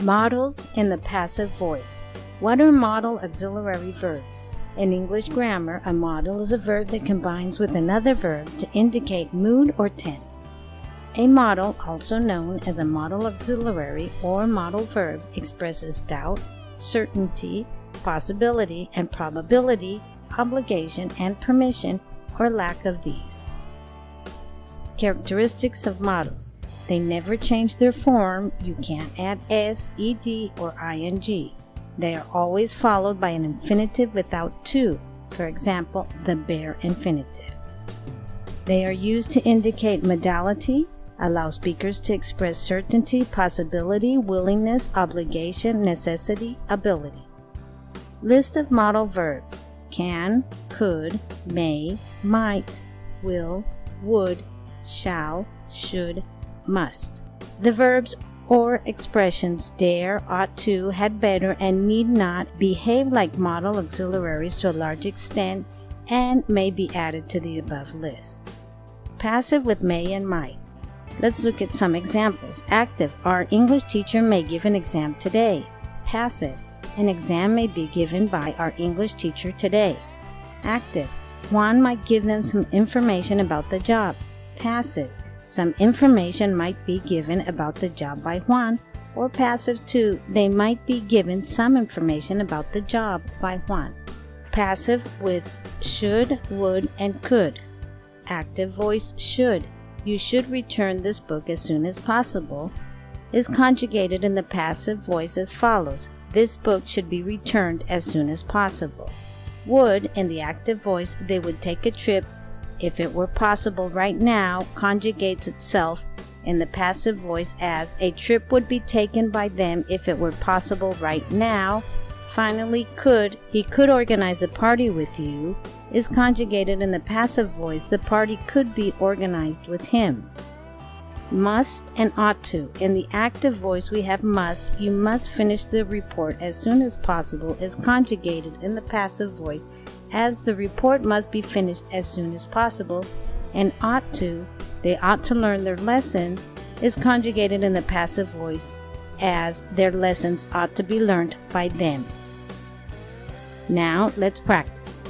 Modals in the passive voice. What are modal auxiliary verbs? In English grammar, a modal is a verb that combines with another verb to indicate mood or tense. A modal, also known as a modal auxiliary or modal verb, expresses doubt, certainty, possibility and probability, obligation and permission, or lack of these. Characteristics of modals. They never change their form. You can't add s, ed, or ing. They are always followed by an infinitive without to, for example, the bare infinitive. They are used to indicate modality, allow speakers to express certainty, possibility, willingness, obligation, necessity, ability. List of modal verbs: can, could, may, might, will, would, shall, should, must. The verbs or expressions dare, ought to, had better, and need not behave like modal auxiliaries to a large extent and may be added to the above list. Passive with may and might. Let's look at some examples. Active: our English teacher may give an exam today. Passive: an exam may be given by our English teacher today. Active: Juan might give them some information about the job. Passive: some information might be given about the job by Juan. Or passive 2, they might be given some information about the job by Juan. Passive with should, would, and could. Active voice should: you should return this book as soon as possible, is conjugated in the passive voice as follows: this book should be returned as soon as possible. Would, in the active voice, they would take a trip if it were possible right now, conjugates itself in the passive voice as a trip would be taken by them if it were possible right now. Finally, could, he could organize a party with you, is conjugated in the passive voice, the party could be organized with him. Must and ought to. In the active voice we have must, you must finish the report as soon as possible, is conjugated in the passive voice as the report must be finished as soon as possible. And ought to, they ought to learn their lessons, is conjugated in the passive voice as their lessons ought to be learned by them. Now let's practice.